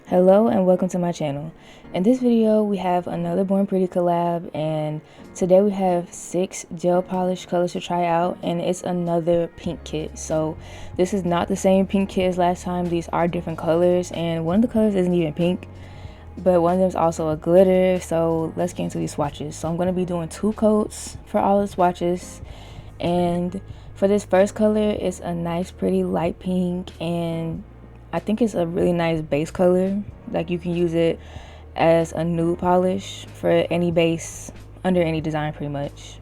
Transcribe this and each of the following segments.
Hello and welcome to my channel. In this video we have another Born Pretty collab, and today we have 6 gel polish colors to try out, and it's another pink kit. So this is not the same pink kit as last time. These are different colors, and one of the colors isn't even pink, but one of them is also a glitter. So let's get into these swatches. So I'm going to be doing 2 coats for all the swatches, and for this first color it's a nice pretty light pink, and I think it's a really nice base color. Like, you can use it as a nude polish for any base under any design pretty much.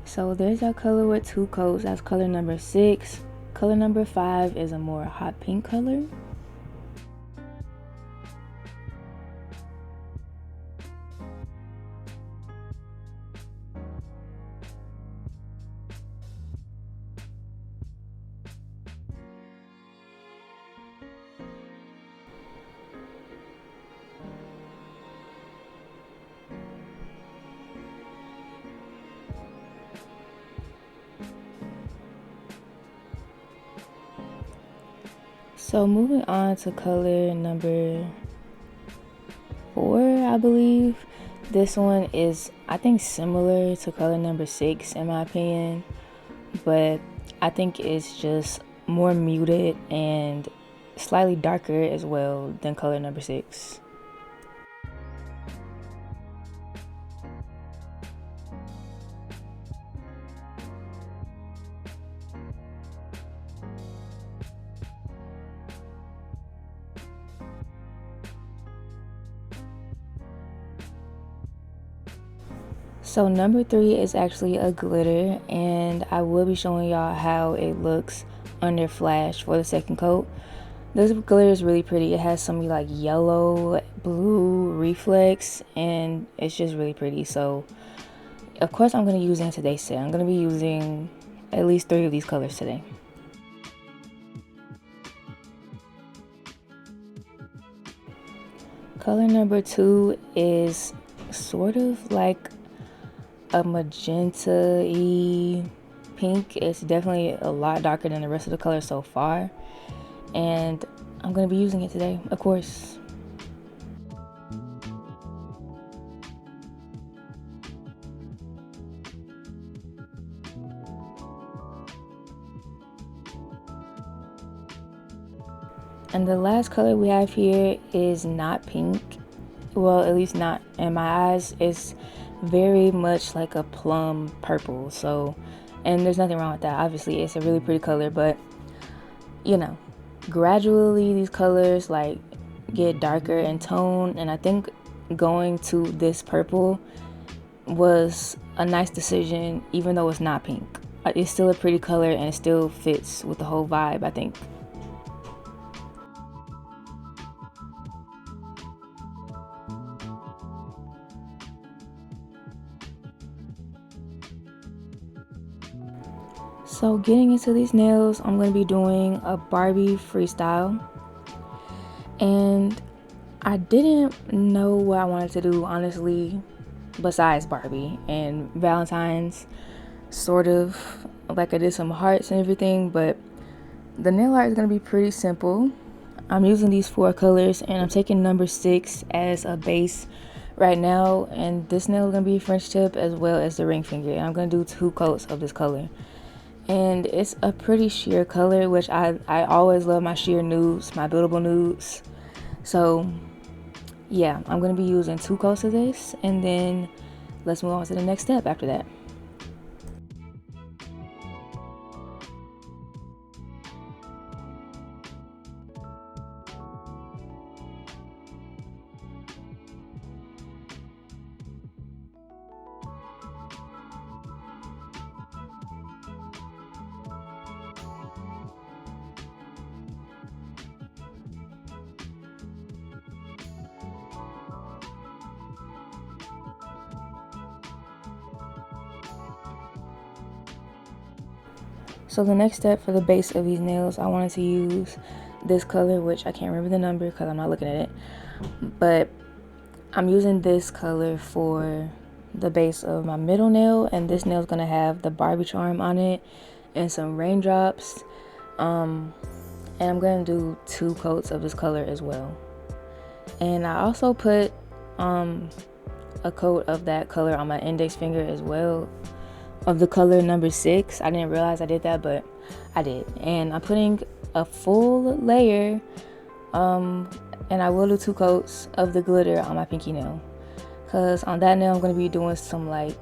So there's that color with 2 coats. That's color number 6. Color number 5 is a more hot pink color. So moving on to color number 4, I believe. This one is, I think, similar to color number 6 in my opinion, but I think it's just more muted and slightly darker as well than color number 6. So number 3 is actually a glitter, and I will be showing y'all how it looks under flash for the second coat. This glitter is really pretty. It has some like yellow, blue reflex, and it's just really pretty. So of course I'm going to use it in today's set. I'm going to be using at least 3 of these colors today. Color number 2 is sort of like a magenta-y pink. It's definitely a lot darker than the rest of the colors so far, and I'm going to be using it today, of course. And the last color we have here is not pink. Well, at least not in my eyes. It's very much like a plum purple. So, and there's nothing wrong with that. Obviously, it's a really pretty color, but you know, gradually these colors like get darker in tone, and I think going to this purple was a nice decision, even though it's not pink. It's still a pretty color and it still fits with the whole vibe, I think. So getting into these nails, I'm going to be doing a Barbie freestyle, and I didn't know what I wanted to do, honestly, besides Barbie and Valentine's, sort of. Like, I did some hearts and everything, but the nail art is going to be pretty simple. I'm using these 4 colors, and I'm taking number 6 as a base right now, and this nail is going to be French tip as well as the ring finger, and I'm going to do 2 coats of this color. And it's a pretty sheer color, which I always love my sheer nudes, my buildable nudes. So yeah, I'm going to be using 2 coats of this, and then let's move on to the next step after that. So the next step for the base of these nails, I wanted to use this color, which I can't remember the number because I'm not looking at it, but I'm using this color for the base of my middle nail, and this nail is gonna have the Barbie charm on it and some raindrops. And I'm gonna do 2 coats of this color as well. And I also put a coat of that color on my index finger as well, of the color number 6. I didn't realize I did that, but I did. And I'm putting a full layer, and I will do 2 coats of the glitter on my pinky nail, because on that nail I'm going to be doing some like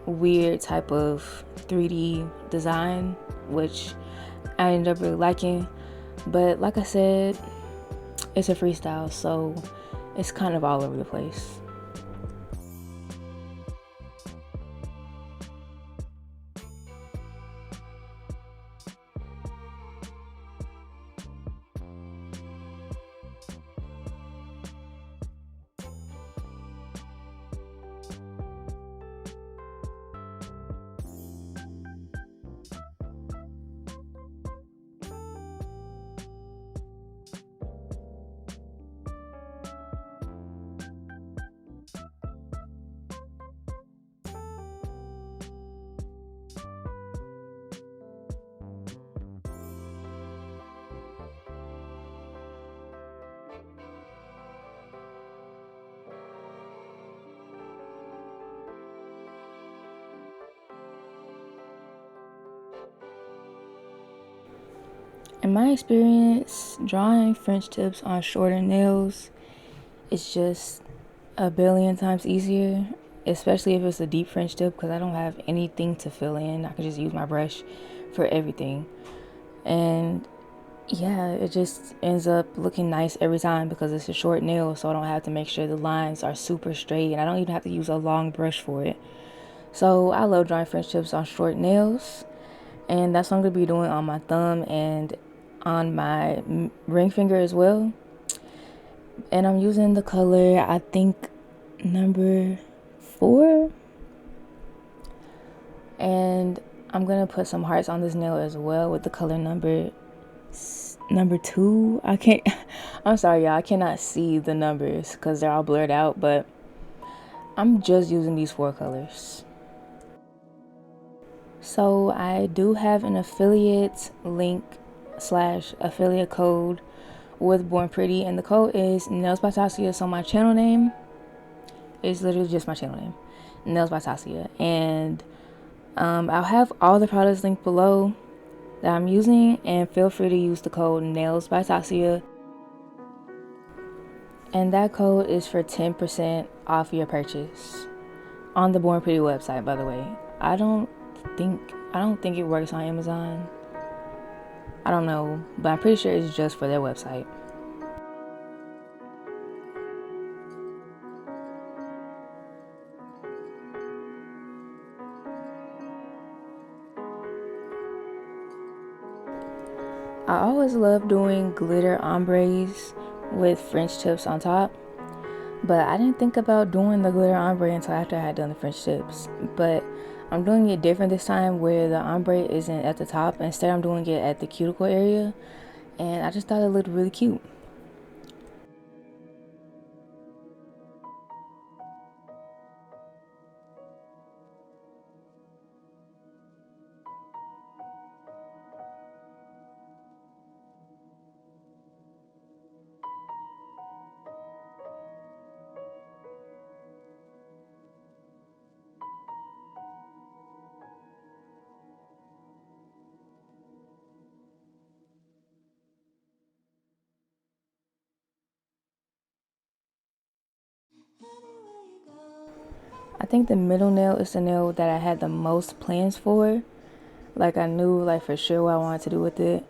weird type of 3D design, which I ended up really liking. But like I said, it's a freestyle, so it's kind of all over the place. In my experience, drawing French tips on shorter nails is just a billion times easier, especially if it's a deep French tip, because I don't have anything to fill in. I can just use my brush for everything. And yeah, it just ends up looking nice every time because it's a short nail, so I don't have to make sure the lines are super straight, and I don't even have to use a long brush for it. So I love drawing French tips on short nails, and that's what I'm going to be doing on my thumb and on my ring finger as well. And I'm using the color, I think, number 4. And I'm gonna put some hearts on this nail as well with the color number 2. I'm sorry y'all, I cannot see the numbers because they're all blurred out, but I'm just using these 4 colors. So I do have an affiliate link / affiliate code with Born Pretty, and the code is Nails by Tasia. So my channel name is literally just my channel name, Nails by Tasia, and I'll have all the products linked below that I'm using, and feel free to use the code Nails by Tasia, and that code is for 10% off your purchase on the Born Pretty website, by the way. I don't think it works on Amazon. I don't know, but I'm pretty sure it's just for their website. I always love doing glitter ombres with French tips on top, but I didn't think about doing the glitter ombre until after I had done the French tips. But I'm doing it different this time, where the ombre isn't at the top. Instead, I'm doing it at the cuticle area, and I just thought it looked really cute. I think the middle nail is the nail that I had the most plans for. Like, I knew like for sure what I wanted to do with it.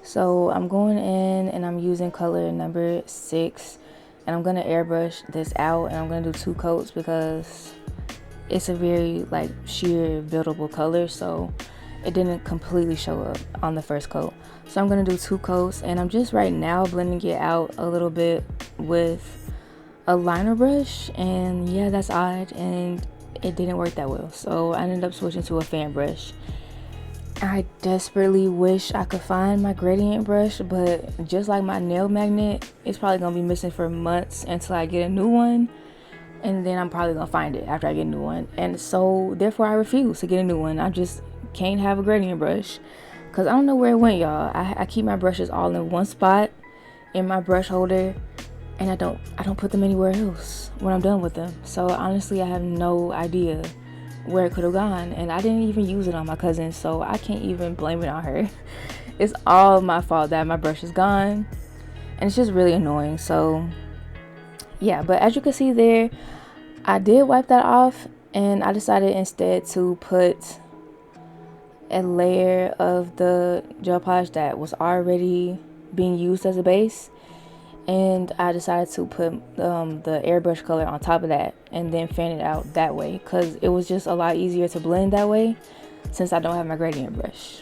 So I'm going in and I'm using color number 6, and I'm gonna airbrush this out, and I'm gonna do 2 coats because it's a very like sheer buildable color, so it didn't completely show up on the first coat. So I'm gonna do 2 coats, and I'm just right now blending it out a little bit with a liner brush, and yeah, that's odd, and it didn't work that well, so I ended up switching to a fan brush. I desperately wish I could find my gradient brush, but just like my nail magnet, it's probably gonna be missing for months until I get a new one, and then I'm probably gonna find it after I get a new one. And so therefore I refuse to get a new one. I just can't have a gradient brush because I don't know where it went, y'all. I keep my brushes all in one spot in my brush holder, and I don't put them anywhere else when I'm done with them. So honestly, I have no idea where it could have gone, and I didn't even use it on my cousin, so I can't even blame it on her. It's all my fault that my brush is gone, and it's just really annoying. So yeah, but as you can see there, I did wipe that off, and I decided instead to put a layer of the gel polish that was already being used as a base, and I decided to put the airbrush color on top of that and then fan it out that way because it was just a lot easier to blend that way since I don't have my gradient brush.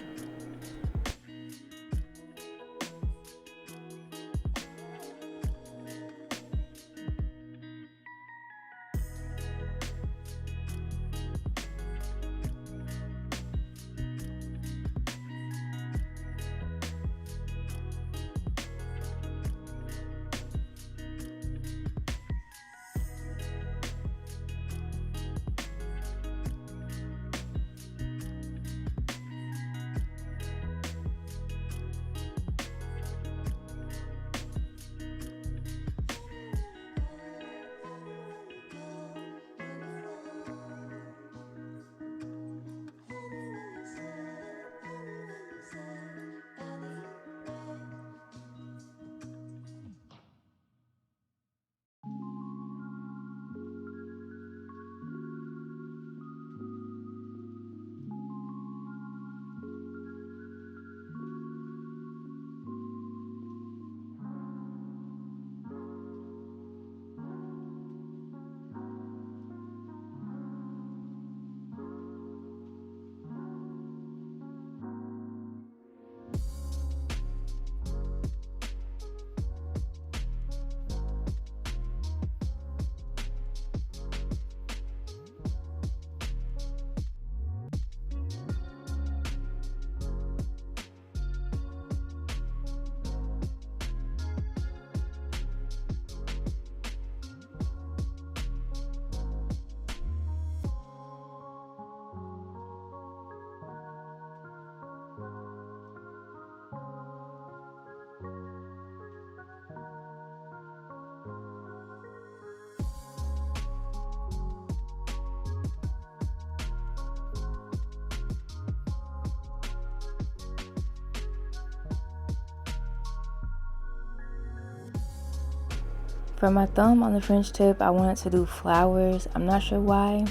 For my thumb on the French tip, I wanted to do flowers. I'm not sure why,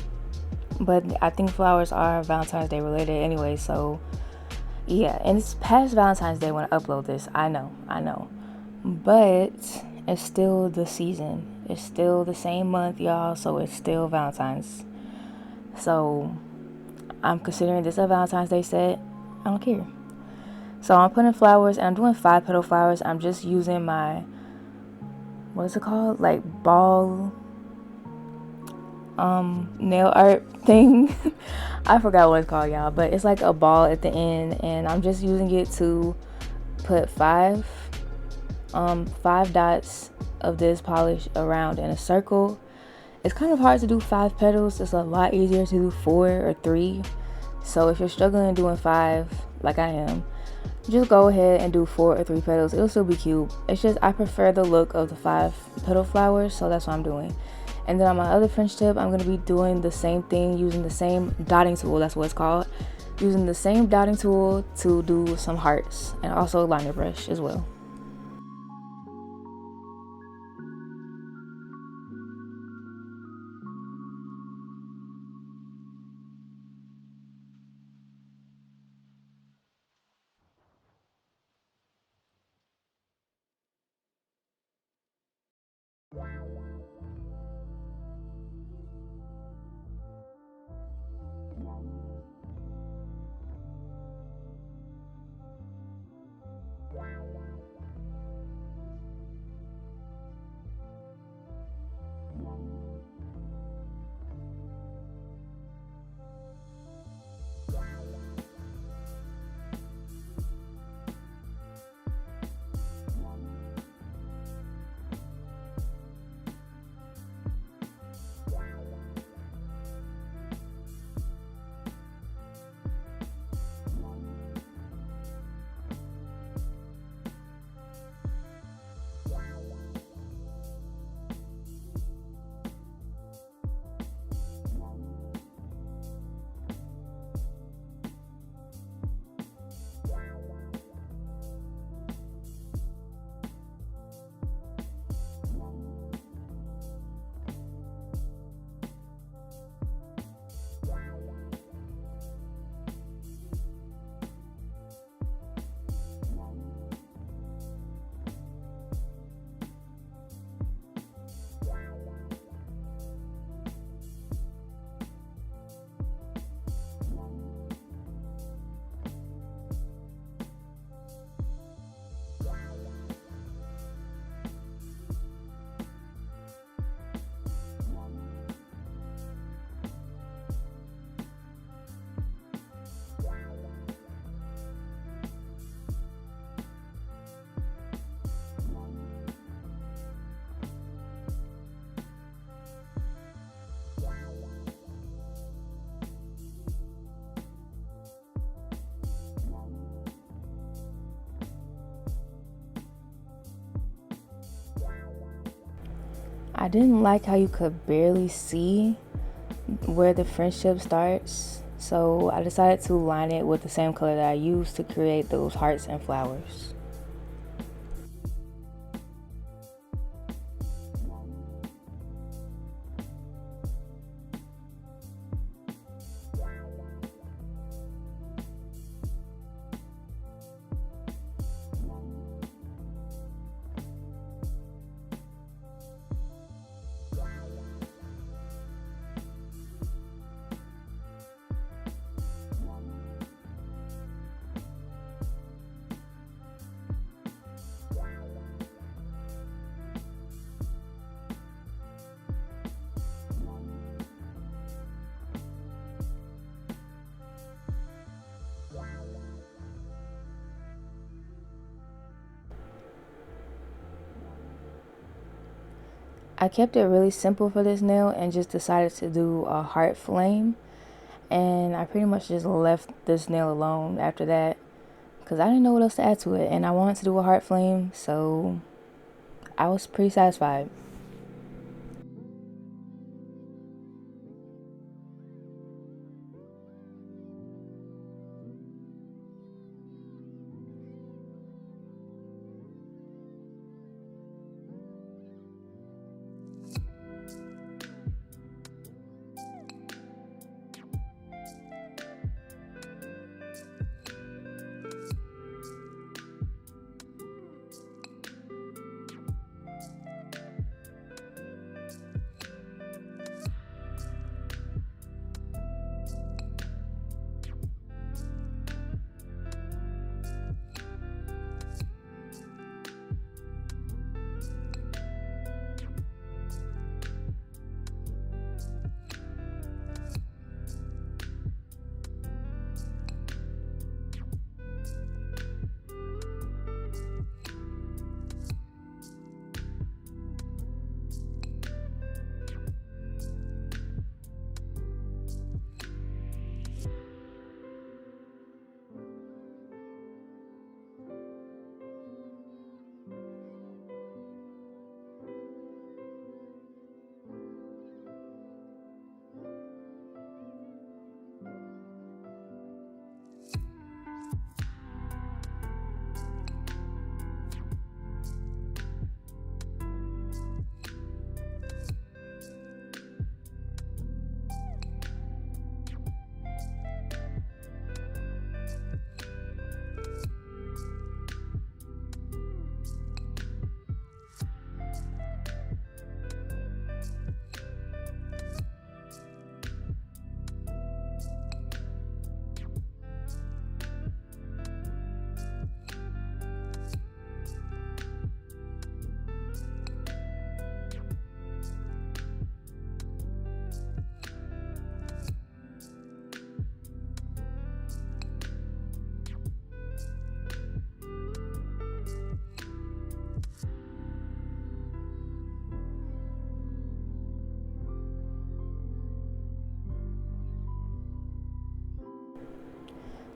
but I think flowers are Valentine's Day related anyway, so yeah. And it's past Valentine's Day when I upload this. I know. But it's still the season. It's still the same month, y'all, so it's still Valentine's. So I'm considering this a Valentine's Day set. I don't care. So I'm putting flowers, and I'm doing 5-petal flowers. I'm just using my, what is it called? Like ball nail art thing. I forgot what it's called, y'all, but it's like a ball at the end, and I'm just using it to put five dots of this polish around in a circle. It's kind of hard to do 5 petals. It's a lot easier to do 4 or 3. So if you're struggling doing 5 like I am, just go ahead and do 4 or 3 petals. It'll still be cute. It's just I prefer the look of the 5-petal flowers, so that's what I'm doing. And then on my other French tip, I'm going to be doing the same thing using the same dotting tool. That's what it's called. Using the same dotting tool to do some hearts, and also a liner brush as well. I didn't like how you could barely see where the friendship starts, so I decided to line it with the same color that I used to create those hearts and flowers. I kept it really simple for this nail and just decided to do a heart flame, and I pretty much just left this nail alone after that because I didn't know what else to add to it, and I wanted to do a heart flame, so I was pretty satisfied.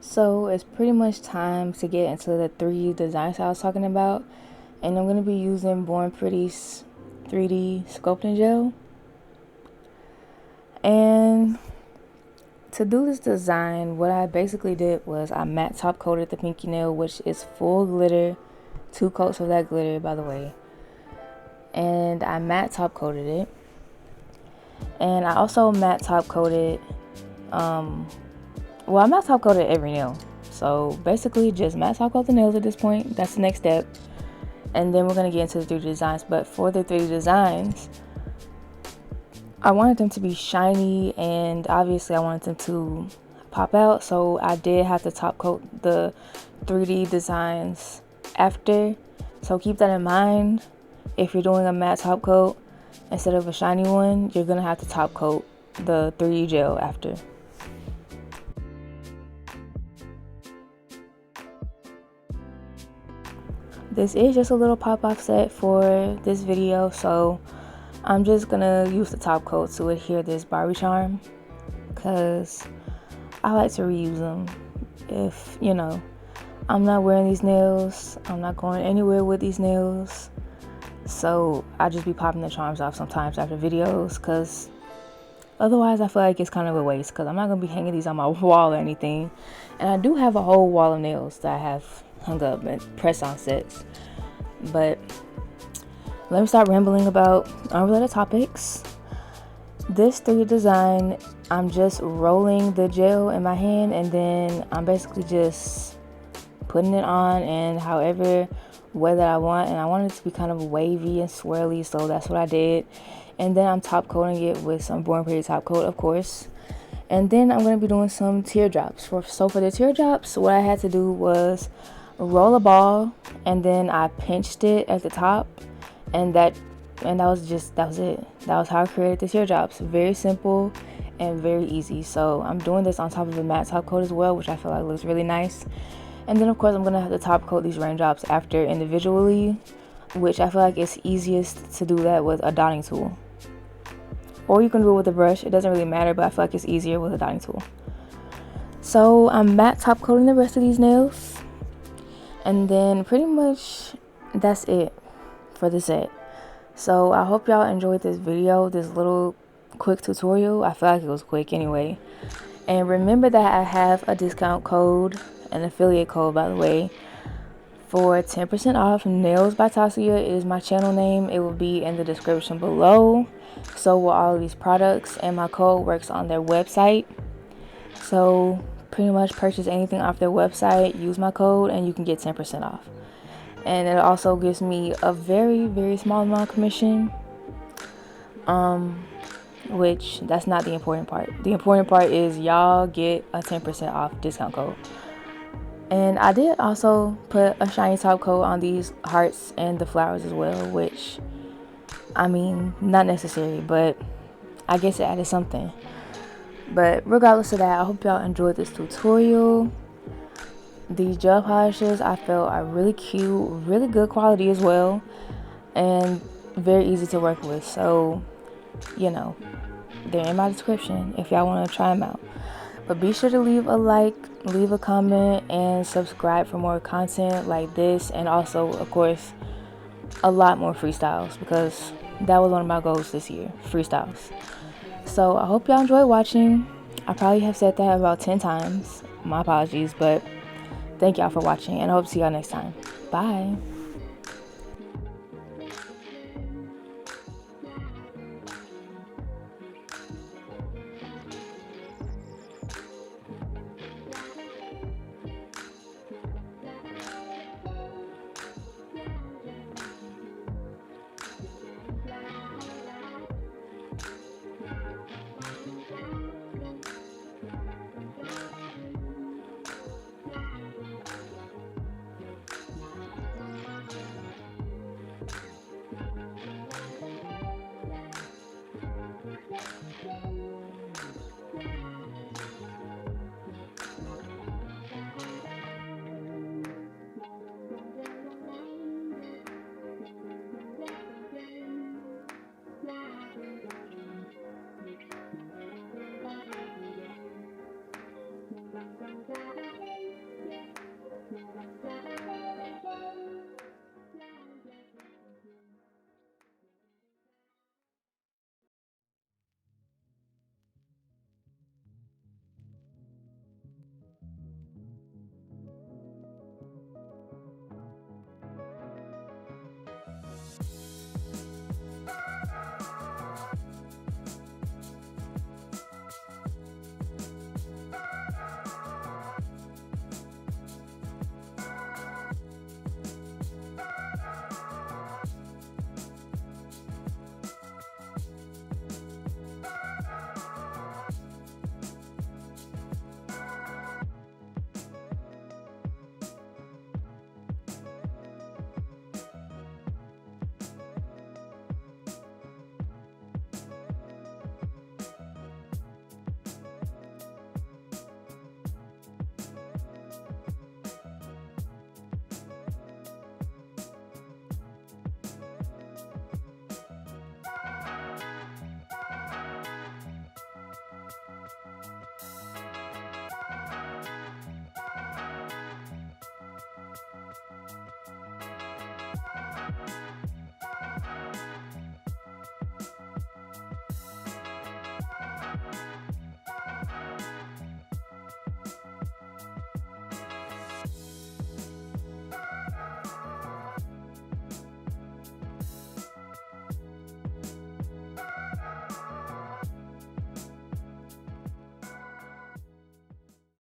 So it's pretty much time to get into the 3D designs I was talking about, and I'm going to be using Born Pretty's 3D sculpting gel. And to do this design, what I basically did was I matte top coated the pinky nail, which is full glitter, 2 coats of that glitter, by the way, and I matte top coated it. And I also matte top coated I matte top coated every nail, so basically just matte top coat the nails at this point. That's the next step, and then we're going to get into the 3D designs. But for the 3D designs, I wanted them to be shiny, and obviously I wanted them to pop out, so I did have to top coat the 3D designs after. So keep that in mind. If you're doing a matte top coat instead of a shiny one, you're going to have to top coat the 3D gel after. This is just a little pop-off set for this video, so I'm just gonna use the top coat to adhere this Barbie charm because I like to reuse them. If, you know, I'm not wearing these nails, I'm not going anywhere with these nails, So I just be popping the charms off sometimes after videos, because otherwise I feel like it's kind of a waste, because I'm not going to be hanging these on my wall or anything. And I do have a whole wall of nails that I have hung up and press on sets. But let me start rambling about unrelated topics. This 3D design, I'm just rolling the gel in my hand, and then I'm basically just putting it on in however way that I want, and I want it to be kind of wavy and swirly, so that's what I did. And then I'm top coating it with some Born Pretty top coat, of course. And then I'm going to be doing some teardrops. So for the teardrops, what I had to do was roll a ball, and then I pinched it at the top, and that was it. That was how I created the teardrops. Very simple and very easy. So I'm doing this on top of a matte top coat as well, which I feel like looks really nice. And then of course I'm going to have to top coat these raindrops after individually, which I feel like it's easiest to do that with a dotting tool. Or you can do it with a brush. It doesn't really matter, but I feel like it's easier with a dotting tool. So I'm matte top coating the rest of these nails. And then pretty much that's it for the set. So I hope y'all enjoyed this video, this little quick tutorial. I feel like it was quick anyway. And remember that I have a discount code, an affiliate code by the way, for 10% off. Nails by Tasia is my channel name. It will be in the description below. So will all of these products, and my code works on their website. So pretty much purchase anything off their website, use my code, and you can get 10% off. And it also gives me a very, very small amount of commission, which that's not the important part. The important part is y'all get a 10% off discount code. And I did also put a shiny top coat on these hearts and the flowers as well, which, I mean, not necessary, but I guess it added something. But regardless of that, I hope y'all enjoyed this tutorial. These gel polishes I felt are really cute, really good quality as well, and very easy to work with. So, you know, they're in my description if y'all want to try them out. But be sure to leave a like, leave a comment, and subscribe for more content like this, and also, of course, a lot more freestyles, because that was one of my goals this year, freestyles. So I hope y'all enjoyed watching. I probably have said that about 10 times. My apologies, but thank y'all for watching, and I hope to see y'all next time. Bye.